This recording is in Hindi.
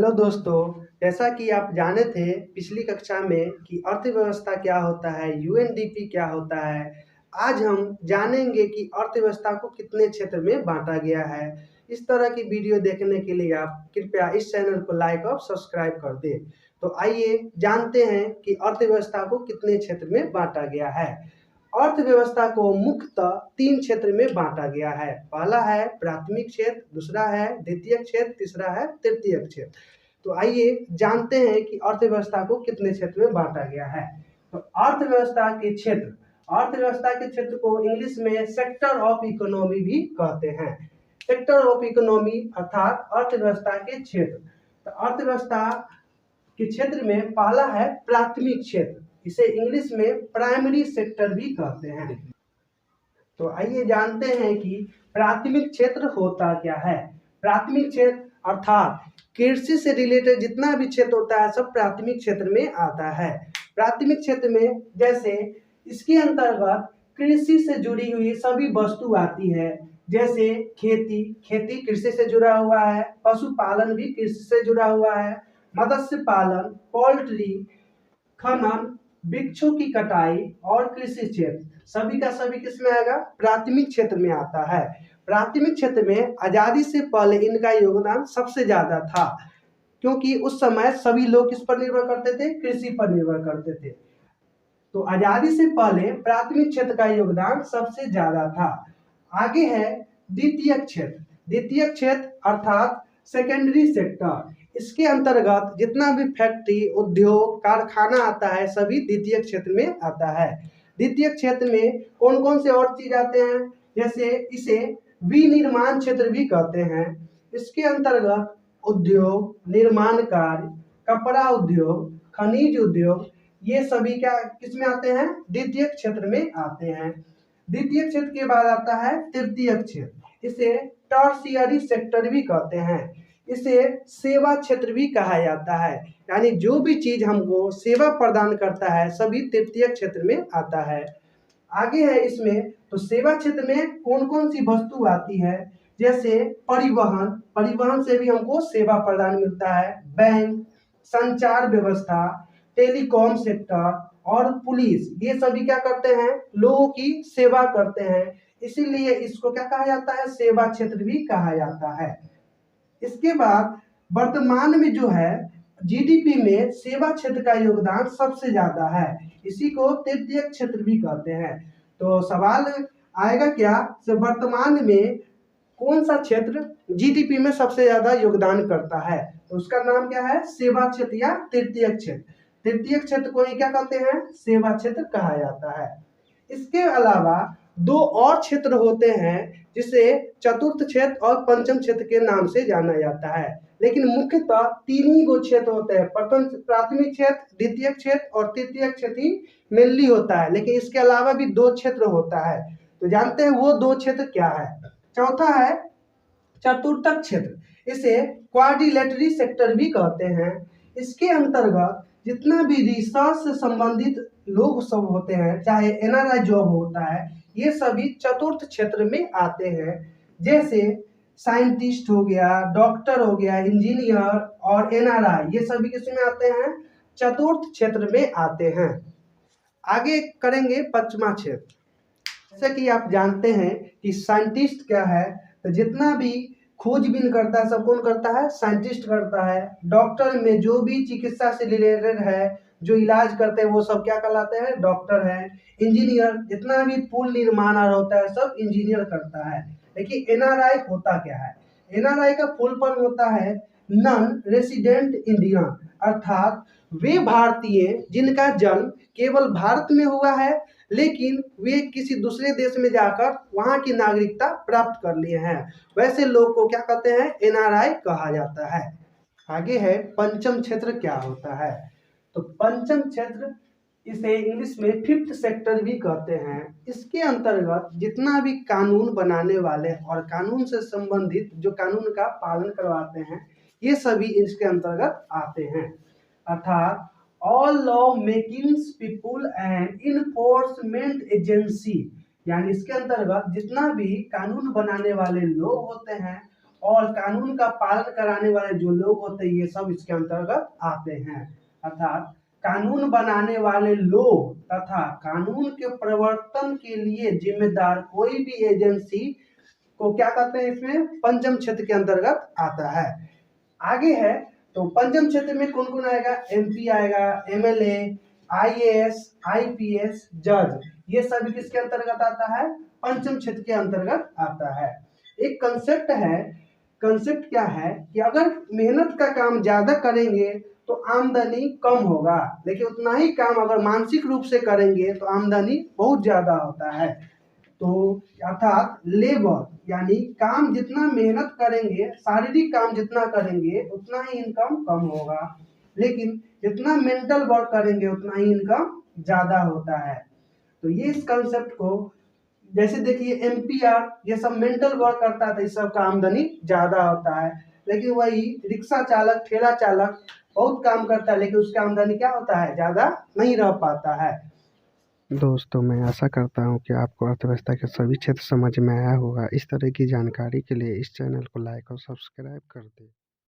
हेलो दोस्तों, जैसा कि आप जाने थे पिछली कक्षा में कि अर्थव्यवस्था क्या होता है, यूएनडीपी क्या होता है। आज हम जानेंगे कि अर्थव्यवस्था को कितने क्षेत्र में बांटा गया है। इस तरह की वीडियो देखने के लिए आप कृपया इस चैनल को लाइक और सब्सक्राइब कर दें। तो आइए जानते हैं कि अर्थव्यवस्था को कितने क्षेत्र में बांटा गया है। अर्थव्यवस्था को मुख्यतः 3 क्षेत्र में बांटा गया है। पहला है प्राथमिक क्षेत्र, दूसरा है द्वितीयक क्षेत्र, तीसरा है तृतीयक क्षेत्र। तो आइए जानते हैं कि अर्थव्यवस्था को कितने क्षेत्र में बांटा गया है। तो अर्थव्यवस्था के क्षेत्र को इंग्लिश में सेक्टर ऑफ इकोनॉमी भी कहते हैं। सेक्टर ऑफ इकोनॉमी अर्थात अर्थव्यवस्था के क्षेत्र। तो अर्थव्यवस्था के क्षेत्र में पहला है प्राथमिक क्षेत्र, इसे इंग्लिश में प्राइमरी सेक्टर भी कहते हैं। तो आइए जानते हैं कि प्राथमिक क्षेत्र होता क्या है। प्राथमिक क्षेत्र अर्थात कृषि से रिलेटेड जितना भी क्षेत्र होता है सब प्राथमिक क्षेत्र में आता है। प्राथमिक क्षेत्र में जैसे इसके अंतर्गत कृषि से जुड़ी हुई सभी वस्तु आती है, जैसे खेती कृषि से जुड़ा हुआ है, पशुपालन भी कृषि से जुड़ा हुआ है, मत्स्य पालन, पोल्ट्री, खनन, वृक्षों की कटाई और कृषि क्षेत्र सभी का सभी किस में आएगा? प्राथमिक क्षेत्र में आता है। प्राथमिक क्षेत्र में आजादी से पहले इनका योगदान सबसे ज्यादा था, क्योंकि उस समय सभी लोग किस पर निर्भर करते थे? कृषि पर निर्भर करते थे। तो आजादी से पहले प्राथमिक क्षेत्र का योगदान सबसे ज्यादा था। आगे है द्वितीयक क्षेत्र। द्वितीयक क्षेत्र अर्थात सेकेंडरी सेक्टर, इसके अंतर्गत जितना भी फैक्ट्री, उद्योग, कारखाना आता है सभी द्वितीयक क्षेत्र में आता है। द्वितीयक क्षेत्र में कौन कौन से और चीज आते हैं? जैसे इसे विनिर्माण क्षेत्र भी कहते हैं। इसके अंतर्गत उद्योग, निर्माण कार्य, कपड़ा उद्योग, खनिज उद्योग, ये सभी क्या किस में आते हैं? द्वितीयक क्षेत्र में आते हैं। द्वितीयक क्षेत्र के बाद आता है तृतीयक क्षेत्र, इसे टर्शियरी सेक्टर भी कहते हैं। इसे सेवा क्षेत्र भी कहा जाता है, यानी जो भी चीज हमको सेवा प्रदान करता है सभी तृतीयक क्षेत्र में आता है। आगे है इसमें तो सेवा क्षेत्र में कौन कौन सी वस्तु आती है? जैसे परिवहन से भी हमको सेवा प्रदान मिलता है। बैंक, संचार व्यवस्था, टेलीकॉम सेक्टर और पुलिस, ये सभी क्या करते हैं? लोगों की सेवा करते हैं, इसीलिए इसको क्या कहा जाता है? सेवा क्षेत्र भी कहा जाता है। इसके बाद वर्तमान में जो है जीडीपी में सेवा क्षेत्र का योगदान सबसे ज्यादा है, इसी को तृतीयक क्षेत्र भी कहते हैं। तो सवाल आएगा क्या, तो वर्तमान में कौन सा क्षेत्र जीडीपी में सबसे ज्यादा योगदान करता है? तो उसका नाम क्या है? सेवा क्षेत्र या तृतीयक क्षेत्र। तृतीयक क्षेत्र को ही क्या कहते हैं? सेवा क्षेत्र कहा जाता है। इसके अलावा 2 और क्षेत्र होते हैं जिसे चतुर्थ क्षेत्र और पंचम क्षेत्र के नाम से जाना जाता है, लेकिन मुख्यतः 3 ही गो क्षेत्र होते हैं। प्रथम प्राथमिक क्षेत्र, द्वितीयक क्षेत्र और तृतीयक क्षेत्र ही मेनली होता है, लेकिन इसके अलावा भी 2 क्षेत्र होता है। तो जानते हैं वो 2 क्षेत्र क्या है? चौथा है चतुर्थक क्षेत्र, इसे क्वाड्रिलेटरी सेक्टर भी कहते हैं। इसके अंतर्गत जितना भी रिसर्च से संबंधित लोग सब होते हैं, चाहे एनआरआई जॉब होता है, ये सभी चतुर्थ क्षेत्र में आते हैं। जैसे साइंटिस्ट हो गया, डॉक्टर हो गया, इंजीनियर और एनआरआई, ये सभी किसमें आते हैं? चतुर्थ क्षेत्र में आते हैं। आगे करेंगे पंचमा क्षेत्र। जैसे कि आप जानते हैं कि साइंटिस्ट क्या है, तो जितना भी खोजबीन करता है सब कौन करता है? साइंटिस्ट करता है। डॉक्टर में जो भी चिकित्सा से रिलेटेड है, जो इलाज करते हैं वो सब क्या कहलाते हैं? डॉक्टर है। इंजीनियर जितना भी पुल निर्माण होता है सब इंजीनियर करता है। लेकिन एनआरआई होता क्या है? एनआरआई का फुल फॉर्म होता है नॉन रेसिडेंट इंडियन, अर्थात वे भारतीय जिनका जन्म केवल भारत में हुआ है, लेकिन वे किसी दूसरे देश में जाकर वहां की नागरिकता प्राप्त कर लिए हैं, वैसे लोग को क्या कहते हैं? एनआरआई कहा जाता है। आगे है पंचम क्षेत्र क्या होता है। तो पंचम क्षेत्र इसे इंग्लिश में फिफ्थ सेक्टर भी कहते हैं। इसके अंतर्गत जितना भी कानून बनाने वाले और कानून से संबंधित जो कानून का पालन करवाते हैं, ये सभी इसके अंतर्गत आते हैं। अर्थात all law making people and enforcement agency, यानी इसके अंतर्गत जितना भी कानून बनाने वाले लोग होते हैं और कानून का पालन कराने वाले जो लोग होते हैं ये सब इसके अंतर्गत आते हैं। अर्थात कानून बनाने वाले लोग तथा कानून के प्रवर्तन के लिए जिम्मेदार कोई भी एजेंसी को क्या कहते हैं, इसमें पंचम क्षेत्र के अंतर्गत आता है। आगे है तो पंचम क्षेत्र में कौन कौन आएगा, एमपी आएगा, एमएलए, आईएएस, आईपीएस, जज, ये सभी किसके अंतर्गत आता है, पंचम क्षेत्र के अंतर्गत आता है। एक कंसेप्ट है, कंसेप्ट क्या है कि अगर मेहनत का काम ज्यादा करेंगे तो आमदनी कम होगा, लेकिन उतना ही काम अगर मानसिक रूप से करेंगे तो आमदनी बहुत ज्यादा होता है। तो अर्थात लेबर यानी काम जितना मेहनत करेंगे, शारीरिक काम जितना करेंगे उतना ही इनकम कम होगा, लेकिन जितना मेंटल वर्क करेंगे उतना ही इनकम ज्यादा होता है। तो ये इस कंसेप्ट को, जैसे देखिए एमपीआर ये सब मेंटल वर्क करता है तो इस सब का आमदनी ज्यादा होता है, लेकिन वही रिक्शा चालक, ठेला चालक बहुत काम करता है लेकिन उसका आमदनी क्या होता है, ज्यादा नहीं रह पाता है। दोस्तों, मैं आशा करता हूँ कि आपको अर्थव्यवस्था के सभी क्षेत्र समझ में आया होगा। इस तरह की जानकारी के लिए इस चैनल को लाइक और सब्सक्राइब कर दें।